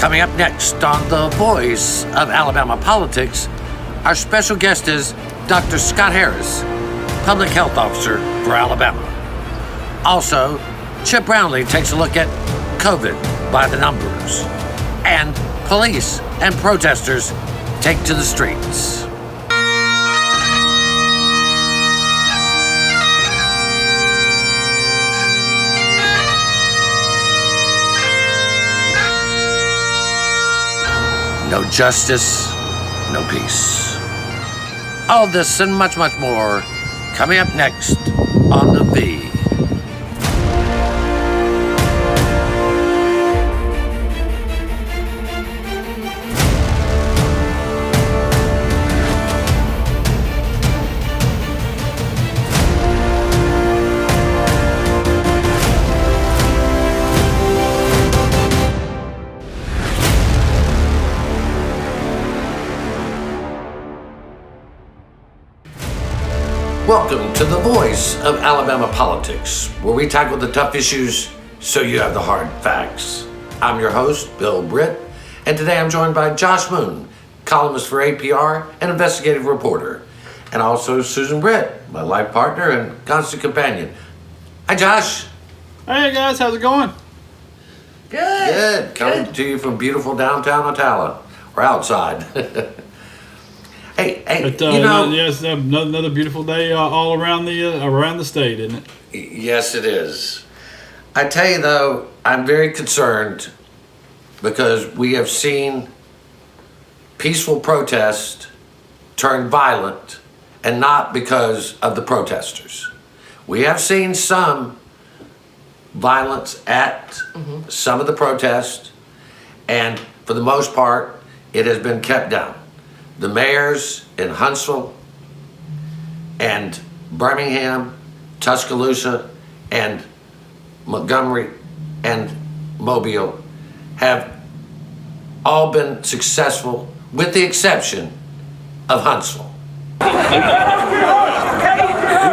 Coming up next on The Voice of Alabama Politics, our special guest is Dr. Scott Harris, Public Health Officer for Alabama. Also, Chip Brownlee takes a look at COVID by the numbers. And police and protesters take to the streets. No justice, no peace. All this and much, much more coming up next on The V. Welcome to The Voice of Alabama Politics, where we tackle the tough issues so you have the hard facts. I'm your host, Bill Britt, and today I'm joined by Josh Moon, columnist for APR and investigative reporter, and also Susan Britt, my life partner and constant companion. Hi, Josh. Hey, guys. How's it going? Good. Coming to you from beautiful downtown Ocala, or outside. Hey, yes, another beautiful day all around the state, isn't it? Yes, it is. I tell you though, I'm very concerned because we have seen peaceful protest turn violent, and not because of the protesters. We have seen some violence at some of the protests, and for the most part, it has been kept down. The mayors in Huntsville and Birmingham, Tuscaloosa, and Montgomery and Mobile have all been successful, with the exception of Huntsville. Are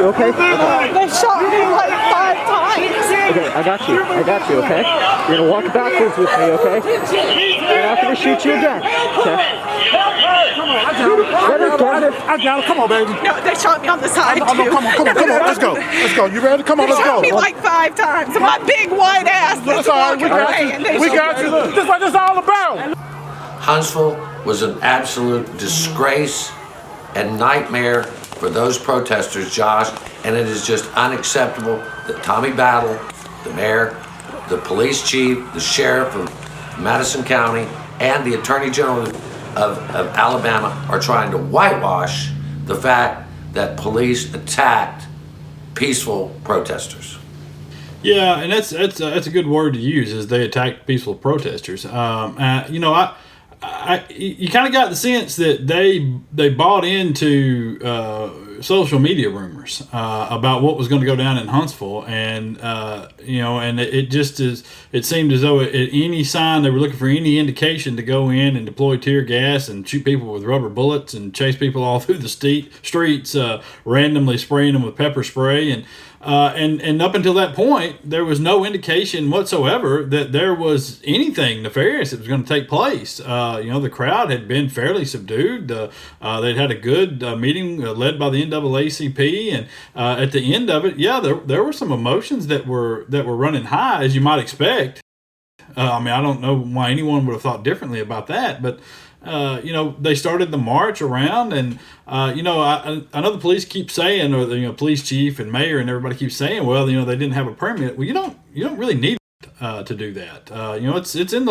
you okay? They shot me like 5 times. Okay, I got you, okay? You're gonna walk backwards with me, okay? They're not gonna shoot you again, okay? I got it. Come on, baby. No, they shot me on the side, too. Come on. Let's go. You ready? Come on, let's go. They shot me like 5 times. My big white ass was walking away. We got you. This is what this is all about. Huntsville was an absolute disgrace and nightmare for those protesters, Josh, and it is just unacceptable that Tommy Battle, the mayor, the police chief, the sheriff of Madison County, and the attorney general of Alabama are trying to whitewash the fact that police attacked peaceful protesters. Yeah, and that's a good word to use, is they attacked peaceful protesters. You kind of got the sense that they bought into social media rumors about what was going to go down in Huntsville, and and it just is. It seemed as though at any sign they were looking for any indication to go in and deploy tear gas and shoot people with rubber bullets and chase people all through the streets, randomly spraying them with pepper spray and up until that point, there was no indication whatsoever that there was anything nefarious that was going to take place. The crowd had been fairly subdued. They'd had a good meeting led by the NAACP, and at the end of it, there were some emotions that were running high, as you might expect. I don't know why anyone would have thought differently about that, but they started the march around, and I know the police keep saying, or the police chief and mayor and everybody keeps saying, well, they didn't have a permit. Well, you don't really need to do that. It's in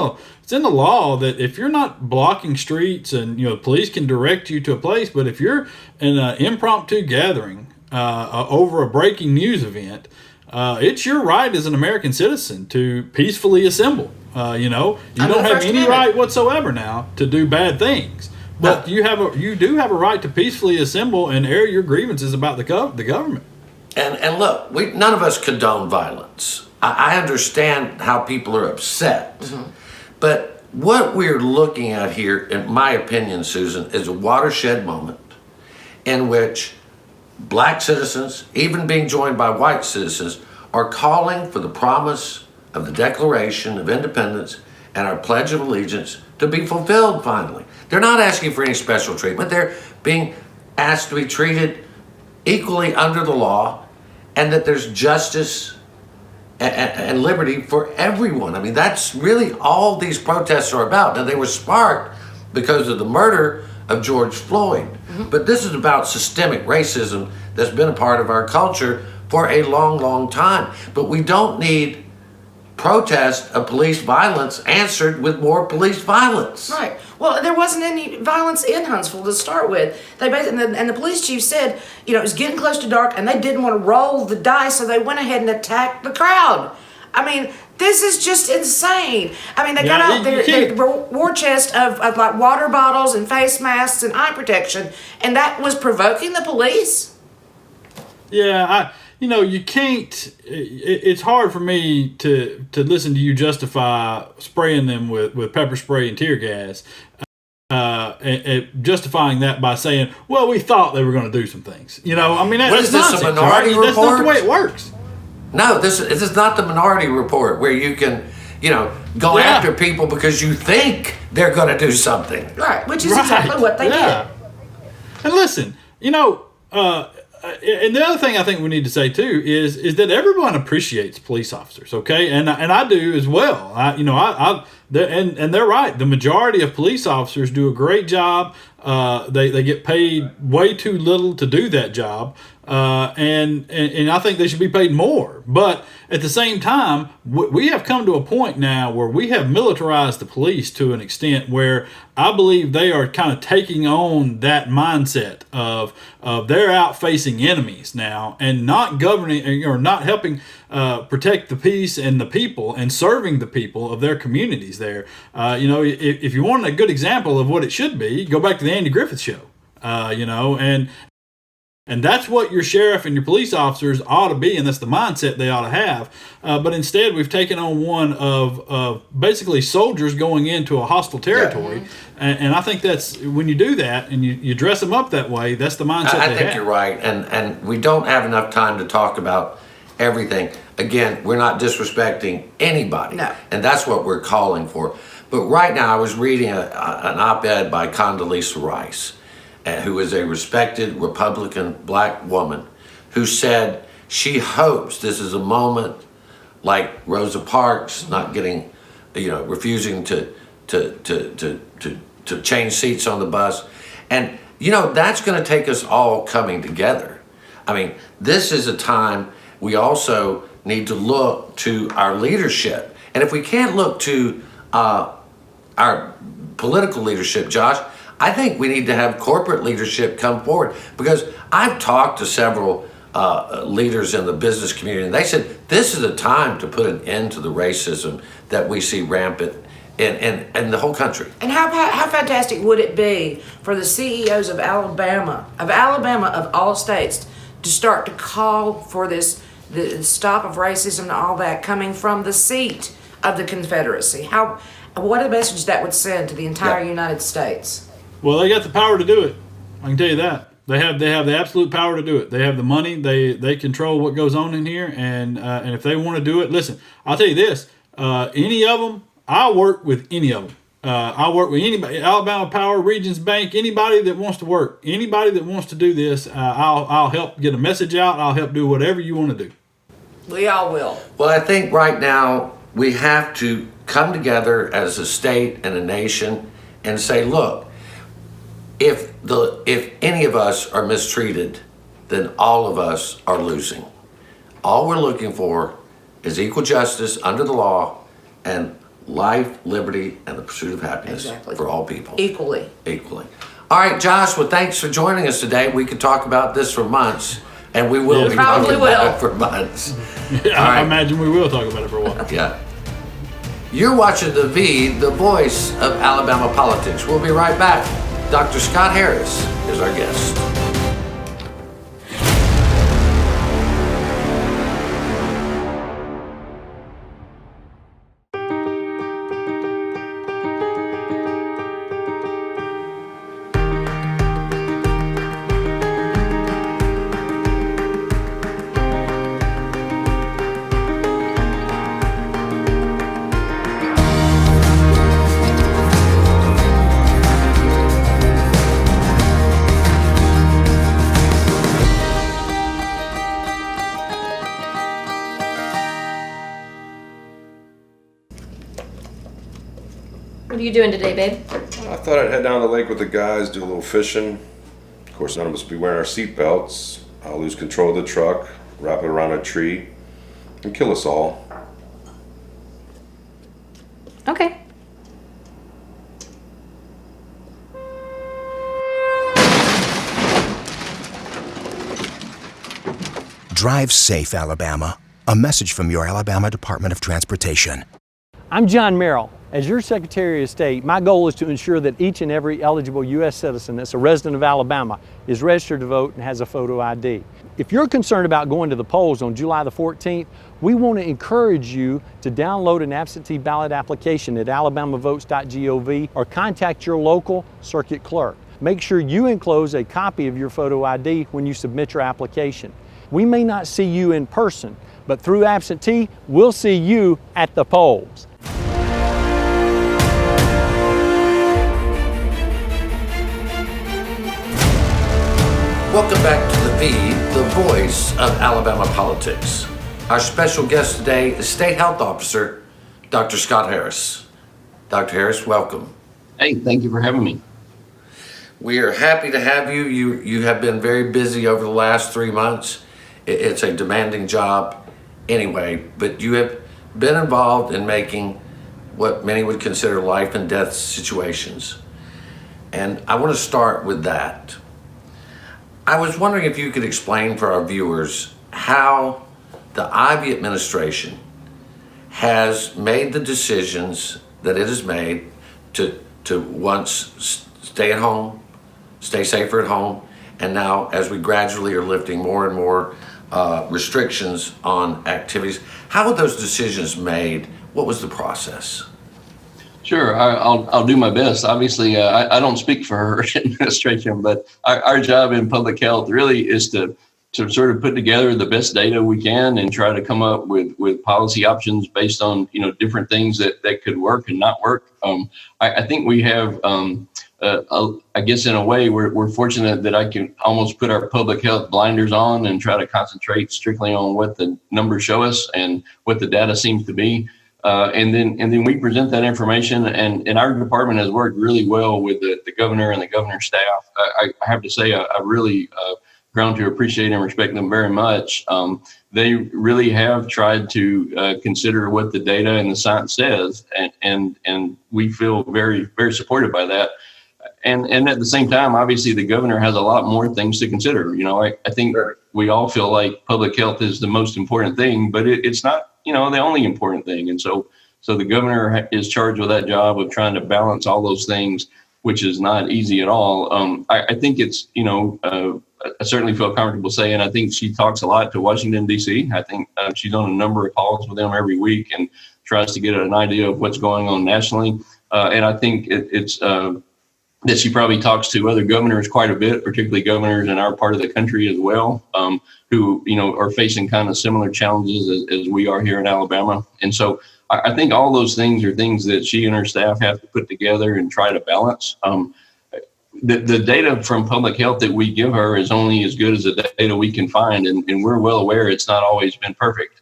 the law that if you're not blocking streets, and police can direct you to a place, but if you're in an impromptu gathering over a breaking news event, it's your right as an American citizen to peacefully assemble. You don't have any right whatsoever now to do bad things, but you do have a right to peacefully assemble and air your grievances about the government. And look, none of us condone violence. I understand how people are upset, but what we're looking at here, in my opinion, Susan, is a watershed moment in which black citizens, even being joined by white citizens, are calling for the promise of the Declaration of Independence and our Pledge of Allegiance to be fulfilled finally. They're not asking for any special treatment. They're being asked to be treated equally under the law, and that there's justice and liberty for everyone. I mean, that's really all these protests are about. Now, they were sparked because of the murder of George Floyd, but this is about systemic racism that's been a part of our culture for a long, long time. But we don't need protest of police violence answered with more police violence. Right. Well, there wasn't any violence in Huntsville to start with. They basically, and the police chief said, it was getting close to dark, and they didn't want to roll the dice, so they went ahead and attacked the crowd. I mean, this is just insane. I mean, they got out their war chest of like water bottles and face masks and eye protection, and that was provoking the police. Yeah, you can't. It's hard for me to listen to you justify spraying them with pepper spray and tear gas, and justifying that by saying, "Well, we thought they were going to do some things." I mean, What is this, a minority report? That's not the way it works. No, this is not the Minority Report where you can, go after people because you think they're going to do something. Right, which is exactly what they did. And listen, and the other thing I think we need to say too is that everyone appreciates police officers, okay, and I do as well. And they're right. The majority of police officers do a great job. They get paid way too little to do that job, and I think they should be paid more. But at the same time, we have come to a point now where we have militarized the police to an extent where I believe they are kind of taking on that mindset of they're out facing enemies now and not governing or not helping protect the peace and the people and serving the people of their communities there. If you want a good example of what it should be, go back to the Andy Griffith Show, and that's what your sheriff and your police officers ought to be, and that's the mindset they ought to have. But instead, we've taken on one of basically soldiers going into a hostile territory. Yeah. And I think that's, when you do that and you dress them up that way, that's the mindset they have. I think you're right. And we don't have enough time to talk about everything. Again, we're not disrespecting anybody. No. And that's what we're calling for. But right now, I was reading an op-ed by Condoleezza Rice, who is a respected Republican black woman, who said she hopes this is a moment like Rosa Parks not getting, refusing to change seats on the bus. And, that's going to take us all coming together. I mean, this is a time we also need to look to our leadership. And if we can't look to our political leadership, Josh, I think we need to have corporate leadership come forward, because I've talked to several leaders in the business community, and they said this is a time to put an end to the racism that we see rampant in the whole country. And how fantastic would it be for the CEOs of Alabama of all states to start to call for the stop of racism and all that coming from the seat of the Confederacy? What a message that would send to the entire United States. Well, they got the power to do it. I can tell you that. They have the absolute power to do it. They have the money. They control what goes on in here, and if they want to do it, listen. I'll tell you this: any of them, I'll work with any of them. I'll work with anybody. Alabama Power, Regions Bank, anybody that wants to work, anybody that wants to do this. I'll help get a message out. I'll help do whatever you want to do. We all will. Well, I think right now we have to come together as a state and a nation and say, look, if any of us are mistreated, then all of us are losing. All we're looking for is equal justice under the law and life, liberty, and the pursuit of happiness for all people. Equally. All right, Josh, well, thanks for joining us today. We could talk about this for months, and we will be talking about it for months. Yeah, I imagine we will talk about it for a while. Yeah. You're watching The V, the voice of Alabama politics. We'll be right back. Dr. Scott Harris is our guest. What are you doing today, babe? I thought I'd head down to the lake with the guys, do a little fishing. Of course, none of us will be wearing our seatbelts. I'll lose control of the truck, wrap it around a tree, and kill us all. Okay. Drive safe, Alabama. A message from your Alabama Department of Transportation. I'm John Merrill. As your Secretary of State, my goal is to ensure that each and every eligible U.S. citizen that's a resident of Alabama is registered to vote and has a photo ID. If you're concerned about going to the polls on July the 14th, we want to encourage you to download an absentee ballot application at alabamavotes.gov or contact your local circuit clerk. Make sure you enclose a copy of your photo ID when you submit your application. We may not see you in person, but through absentee, we'll see you at the polls. Welcome back to the voice of Alabama politics. Our special guest today is State Health Officer, Dr. Scott Harris. Dr. Harris, welcome. Hey, thank you for having me. We are happy to have you. You have been very busy over the last 3 months. It's a demanding job anyway, but you have been involved in making what many would consider life and death situations. And I want to start with that. I was wondering if you could explain for our viewers how the Ivey administration has made the decisions that it has made to once stay at home, stay safer at home, and now as we gradually are lifting more and more restrictions on activities. How were those decisions made? What was the process? Sure, I'll do my best. Obviously, I don't speak for her administration, but our job in public health really is to sort of put together the best data we can and try to come up with policy options based on different things that could work and not work. I think we have, I guess in a way, we're fortunate that I can almost put our public health blinders on and try to concentrate strictly on what the numbers show us and what the data seems to be. And then we present that information, and our department has worked really well with the governor and the governor's staff. I have to say, I really grown to appreciate and respect them very much. They really have tried to consider what the data and the science says, and we feel very, very supported by that. And at the same time, obviously, the governor has a lot more things to consider. I think we all feel like public health is the most important thing, but it's not, the only important thing. And so the governor is charged with that job of trying to balance all those things, which is not easy at all. I think it's, I certainly feel comfortable saying, I think she talks a lot to Washington, D.C. I think she's on a number of calls with them every week and tries to get an idea of what's going on nationally. And I think it's that she probably talks to other governors quite a bit, particularly governors in our part of the country as well, who, are facing kind of similar challenges as we are here in Alabama. And so I think all those things are things that she and her staff have to put together and try to balance. The data from public health that we give her is only as good as the data we can find, and we're well aware it's not always been perfect.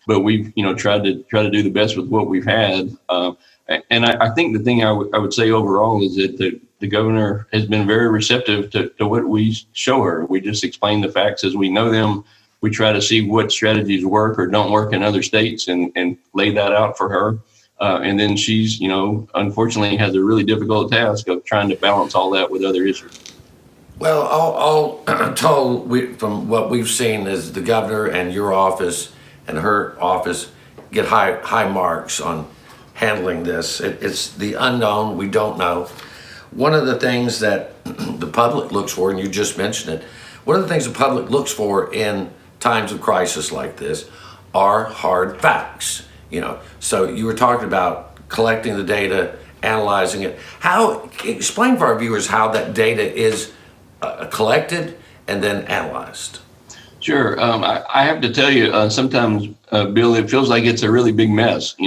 But we've tried to do the best with what we've had. And I think the thing I would say overall is that the governor has been very receptive to what we show her. We just explain the facts as we know them. We try to see what strategies work or don't work in other states and lay that out for her. And then she's, unfortunately has a really difficult task of trying to balance all that with other issues. Well, all told, from what we've seen is the governor and your office and her office get high marks on handling this. It's the unknown. We don't know. One of the things that the public looks for, and you just mentioned it, one of the things the public looks for in times of crisis like this are hard facts. So you were talking about collecting the data, analyzing it. Explain for our viewers how that data is collected and then analyzed. Sure. I have to tell you, sometimes, Bill, it feels like it's a really big mess.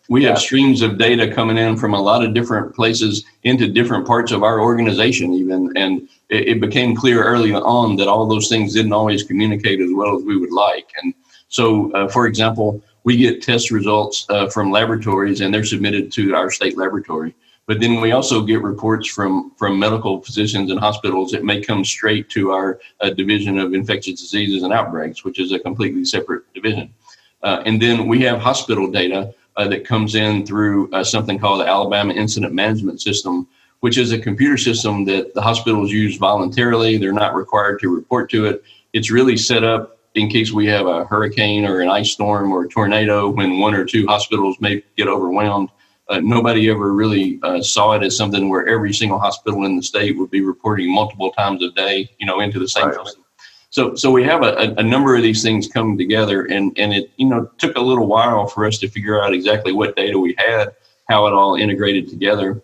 We have streams of data coming in from a lot of different places into different parts of our organization even. And it became clear early on that all those things didn't always communicate as well as we would like. And so, for example, we get test results from laboratories, and they're submitted to our state laboratory. But then we also get reports from medical physicians and hospitals that may come straight to our Division of Infectious Diseases and Outbreaks, which is a completely separate division. And then we have hospital data that comes in through something called the Alabama Incident Management System, which is a computer system that the hospitals use voluntarily. They're not required to report to it. It's really set up in case we have a hurricane or an ice storm or a tornado, when one or two hospitals may get overwhelmed. Nobody ever really saw it as something where every single hospital in the state would be reporting multiple times a day, into the same system. So we have a number of these things coming together, and it took a little while for us to figure out exactly what data we had, how it all integrated together.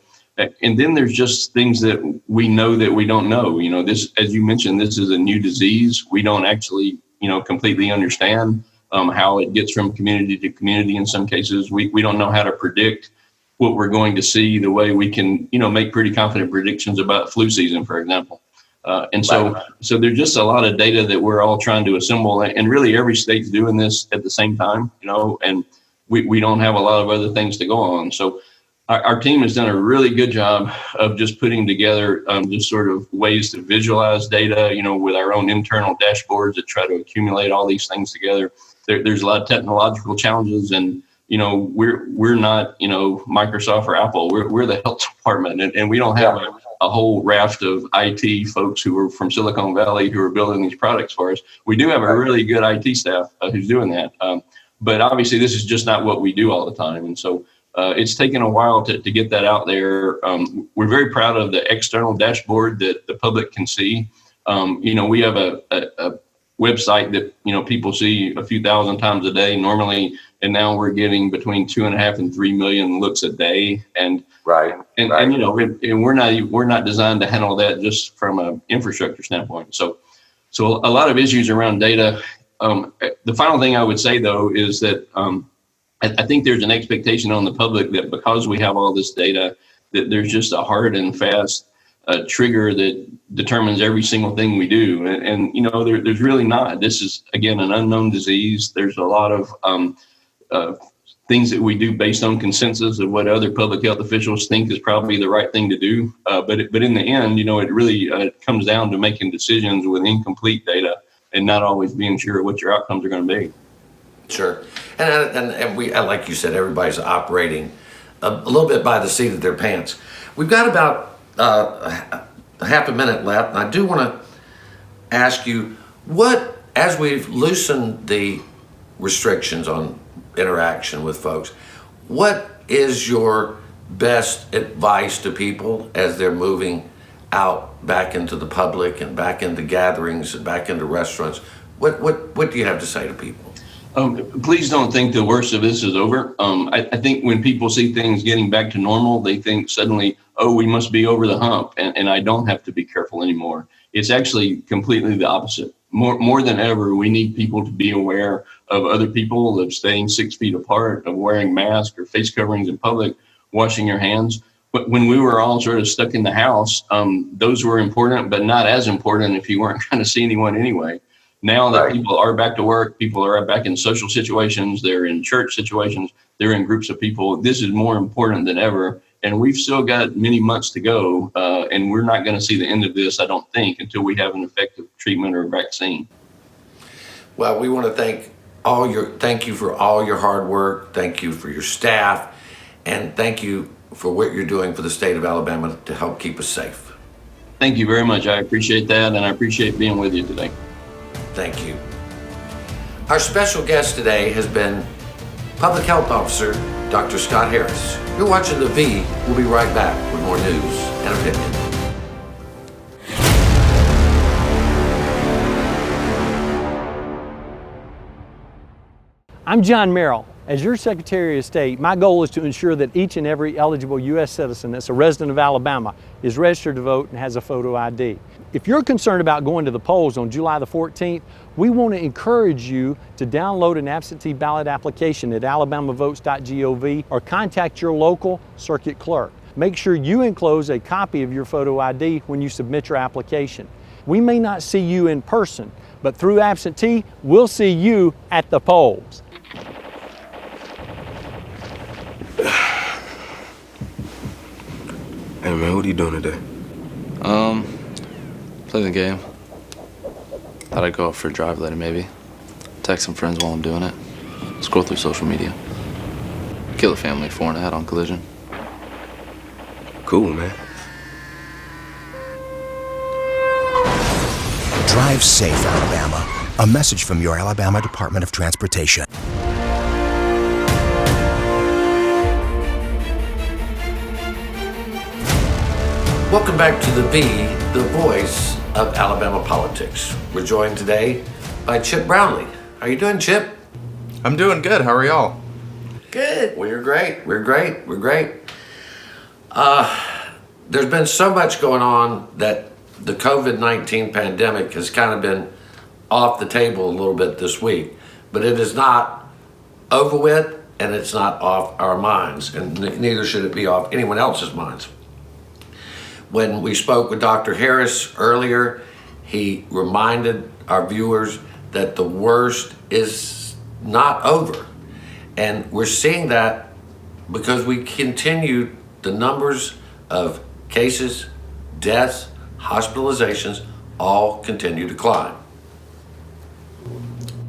And then there's just things that we know that we don't know. This, as you mentioned, this is a new disease. We don't actually, completely understand how it gets from community to community. In some cases, we don't know how to predict what we're going to see the way we can, make pretty confident predictions about flu season, for example. So there's just a lot of data that we're all trying to assemble, and really every state's doing this at the same time, and we don't have a lot of other things to go on. So our team has done a really good job of just putting together just sort of ways to visualize data, with our own internal dashboards that try to accumulate all these things together. There's a lot of technological challenges, and we're not Microsoft or Apple. We're the health department, and we don't have a whole raft of IT folks who are from Silicon Valley who are building these products for us. We do have a really good IT staff who's doing that, but obviously this is just not what we do all the time, and so it's taken a while to get that out there. We're very proud of the external dashboard that the public can see. We have a website that people see a few thousand times a day normally, and now we're getting between 2.5 and 3 million looks a day. And we're not designed to handle that just from an infrastructure standpoint. So a lot of issues around data. The final thing I would say though is that I think there's an expectation on the public that because we have all this data, that there's just a hard and fast trigger that determines every single thing we do. And there's really not. This is, again, an unknown disease. There's a lot of things that we do based on consensus of what other public health officials think is probably the right thing to do. But in the end, it really comes down to making decisions with incomplete data and not always being sure what your outcomes are going to be. Sure. And we, like you said, everybody's operating a little bit by the seat of their pants. We've got about half a minute left, and I do want to ask you, as we've loosened the restrictions on interaction with folks, what is your best advice to people as they're moving out back into the public and back into gatherings and back into restaurants? What do you have to say to people? Please don't think the worst of this is over. I think when people see things getting back to normal, they think suddenly, oh, we must be over the hump, and I don't have to be careful anymore. It's actually completely the opposite. More than ever, we need people to be aware of other people, of staying 6 feet apart, of wearing masks or face coverings in public, washing your hands. But when we were all sort of stuck in the house, those were important, but not as important if you weren't going to see anyone anyway. Now that people are back to work, people are back in social situations, they're in church situations, they're in groups of people. This is more important than ever. And we've still got many months to go. And we're not going to see the end of this, I don't think, until we have an effective treatment or vaccine. Well, we want to thank you for all your hard work. Thank you for your staff. And thank you for what you're doing for the state of Alabama to help keep us safe. Thank you very much. I appreciate that. And I appreciate being with you today. Thank you. Our special guest today has been Public Health Officer Dr. Scott Harris. You're watching The V. We'll be right back with more news and opinion. I'm John Merrill. As your Secretary of State, my goal is to ensure that each and every eligible U.S. citizen that's a resident of Alabama is registered to vote and has a photo ID. If you're concerned about going to the polls on July the 14th, we want to encourage you to download an absentee ballot application at alabamavotes.gov or contact your local circuit clerk. Make sure you enclose a copy of your photo ID when you submit your application. We may not see you in person, but through absentee, we'll see you at the polls. Hey man, what are you doing today? Playing the game. Thought I'd go out for a drive later, maybe. Text some friends while I'm doing it. Scroll through social media. Kill a family 4 and a head-on collision. Cool, man. Drive safe, Alabama. A message from your Alabama Department of Transportation. Welcome back to the voice of Alabama politics. We're joined today by Chip Brownlee. How you doing, Chip? I'm doing good. How are y'all? Good. We're great. We're great. We're great. There's been so much going on that the COVID-19 pandemic has kind of been off the table a little bit this week, but it is not over with and it's not off our minds, and neither should it be off anyone else's minds. When we spoke with Dr. Harris earlier, he reminded our viewers that the worst is not over. And we're seeing that because we continue the numbers of cases, deaths, hospitalizations all continue to climb.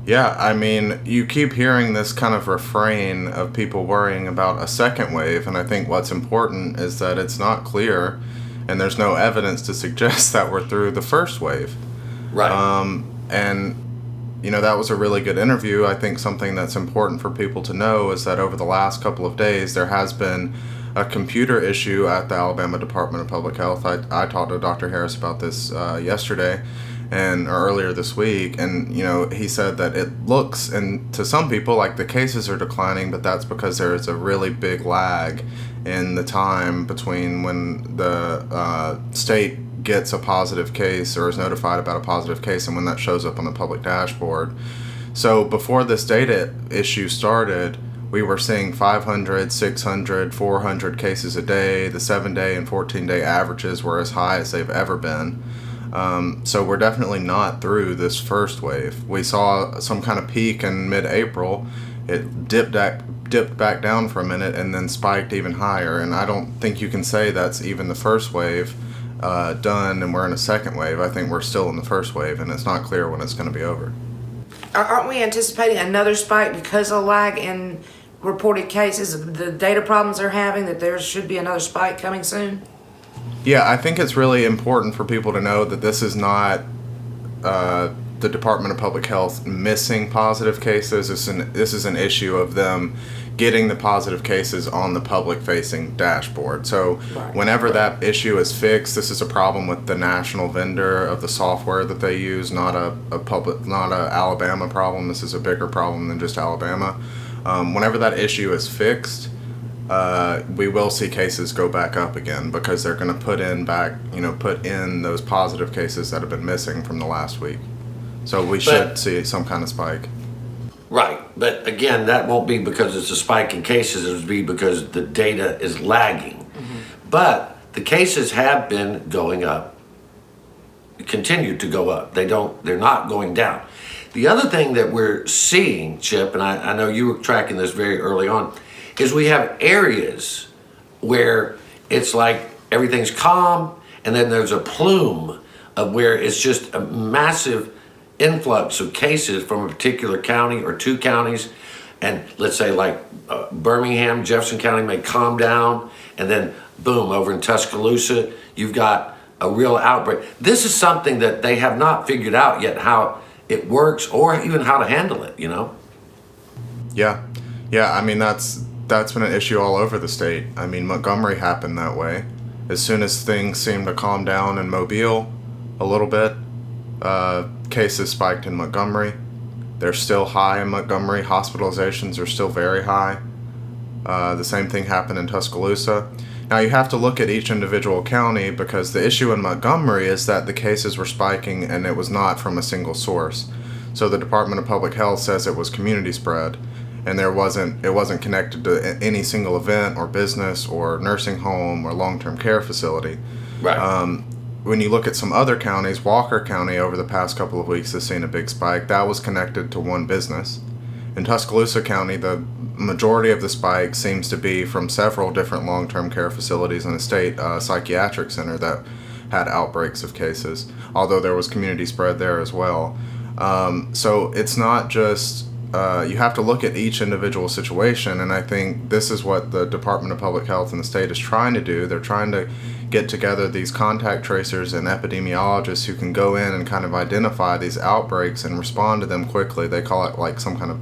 Yeah, I mean, you keep hearing this kind of refrain of people worrying about a second wave, and I think what's important is that it's not clear and there's no evidence to suggest that we're through the first wave. Right. And, you know, that was a really good interview. I think something that's important for people to know is that over the last couple of days, there has been a computer issue at the Alabama Department of Public Health. I talked to Dr. Harris about this yesterday or earlier this week, and you know, he said that it looks, and to some people, like the cases are declining, but that's because there is a really big lag in the time between when the state gets a positive case or is notified about a positive case and when that shows up on the public dashboard. So before this data issue started, we were seeing 500, 600, 400 cases a day. The 7-day and 14-day averages were as high as they've ever been. So we're definitely not through this first wave. We saw some kind of peak in mid-April. It dipped back down for a minute and then spiked even higher. And I don't think you can say that's even the first wave done and we're in a second wave. I think we're still in the first wave, and it's not clear when it's going to be over. Aren't we anticipating another spike because of lag in reported cases, the data problems they're having, that there should be another spike coming soon? Yeah, I think it's really important for people to know that this is not the Department of Public Health missing positive cases. This is an issue of them getting the positive cases on the public-facing dashboard. So whenever that issue is fixed, this is a problem with the national vendor of the software that they use, not a Alabama problem. This is a bigger problem than just Alabama. Whenever that issue is fixed, we will see cases go back up again because they're going to put in those positive cases that have been missing from the last week. So we should see some kind of spike. Right, but again, that won't be because it's a spike in cases. It would be because the data is lagging. Mm-hmm. But the cases have been going up, continue to go up. They're not going down. The other thing that we're seeing, Chip, and I know you were tracking this very early on, is we have areas where it's like everything's calm, and then there's a plume of where it's just a massive influx of cases from a particular county or two counties. And let's say like Birmingham, Jefferson County may calm down, and then boom, over in Tuscaloosa, you've got a real outbreak. This is something that they have not figured out yet, how it works or even how to handle it, you know? Yeah, I mean, that's been an issue all over the state. I mean, Montgomery happened that way. As soon as things seemed to calm down in Mobile a little bit, cases spiked in Montgomery. They're still high in Montgomery. Hospitalizations are still very high. The same thing happened in Tuscaloosa. Now you have to look at each individual county because the issue in Montgomery is that the cases were spiking and it was not from a single source. So the Department of Public Health says it was community spread, and it wasn't connected to any single event or business or nursing home or long-term care facility. Right. When you look at some other counties, Walker County over the past couple of weeks has seen a big spike. That was connected to one business. In Tuscaloosa County, the majority of the spike seems to be from several different long-term care facilities in a state psychiatric center that had outbreaks of cases, although there was community spread there as well. So it's not just, you have to look at each individual situation, and I think this is what the Department of Public Health in the state is trying to do. They're trying to get together these contact tracers and epidemiologists who can go in and kind of identify these outbreaks and respond to them quickly. They call it like some kind of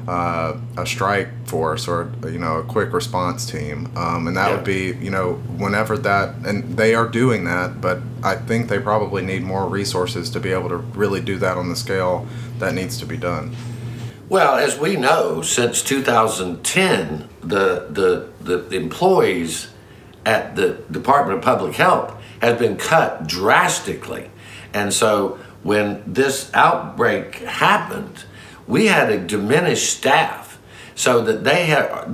a strike force, or a quick response team, and that would be whenever that, and they are doing that, but I think they probably need more resources to be able to really do that on the scale that needs to be done. Well, as we know, since 2010, the employees at the Department of Public Health has been cut drastically, and so when this outbreak happened, we had a diminished staff, so that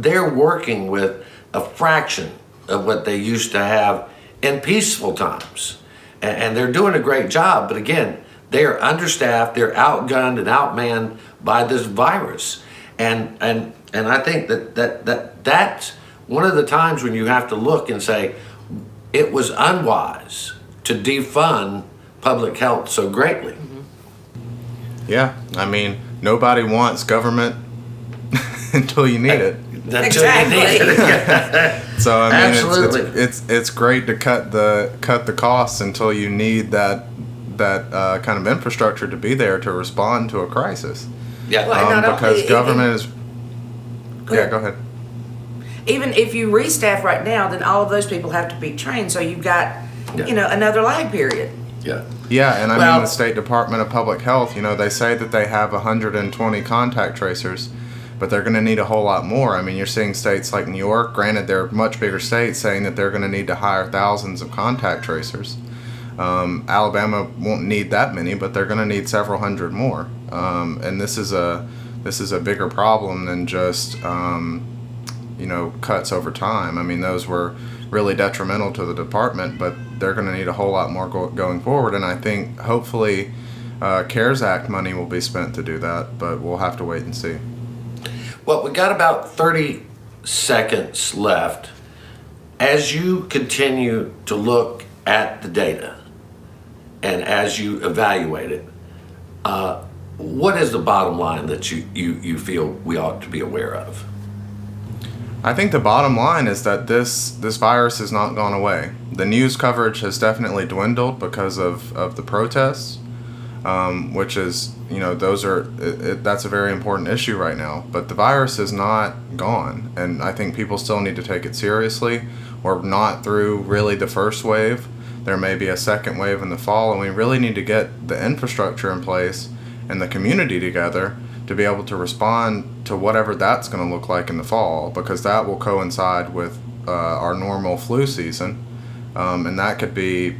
they're working with a fraction of what they used to have in peaceful times, and they're doing a great job. But again, they are understaffed, they're outgunned and outmanned by this virus, and I think that's one of the times when you have to look and say it was unwise to defund public health so greatly. Yeah, I mean, nobody wants government until you need it. Exactly. So I mean, Absolutely. it's great to cut the costs until you need that kind of infrastructure to be there to respond to a crisis. Yeah, because government is. Yeah, go ahead. Even if you restaff right now, then all of those people have to be trained. So you've got, another lag period. Yeah. Yeah, and I mean, the State Department of Public Health, they say that they have 120 contact tracers, but they're going to need a whole lot more. I mean, you're seeing states like New York, granted they're much bigger states, saying that they're going to need to hire thousands of contact tracers. Alabama won't need that many, but they're going to need several hundred more. And this is a bigger problem than just cuts over time. I mean, those were really detrimental to the department, but they're going to need a whole lot more going forward. And I think hopefully CARES Act money will be spent to do that, but we'll have to wait and see. Well, we got about 30 seconds left. As you continue to look at the data and as you evaluate it, what is the bottom line that you feel we ought to be aware of? I think the bottom line is that this virus has not gone away. The news coverage has definitely dwindled because of the protests, which is, that's a very important issue right now. But the virus is not gone, and I think people still need to take it seriously. We're not through really the first wave. There may be a second wave in the fall, and we really need to get the infrastructure in place and the community together to be able to respond to whatever that's going to look like in the fall, because that will coincide with our normal flu season, and that could be,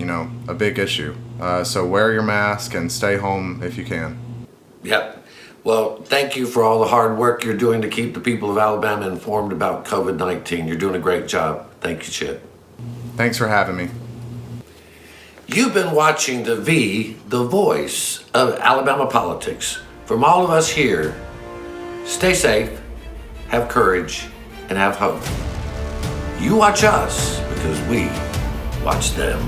a big issue. So wear your mask and stay home if you can. Yep. Well, thank you for all the hard work you're doing to keep the people of Alabama informed about COVID-19. You're doing a great job. Thank you, Chip. Thanks for having me. You've been watching the voice of Alabama politics. From all of us here, stay safe, have courage, and have hope. You watch us because we watch them.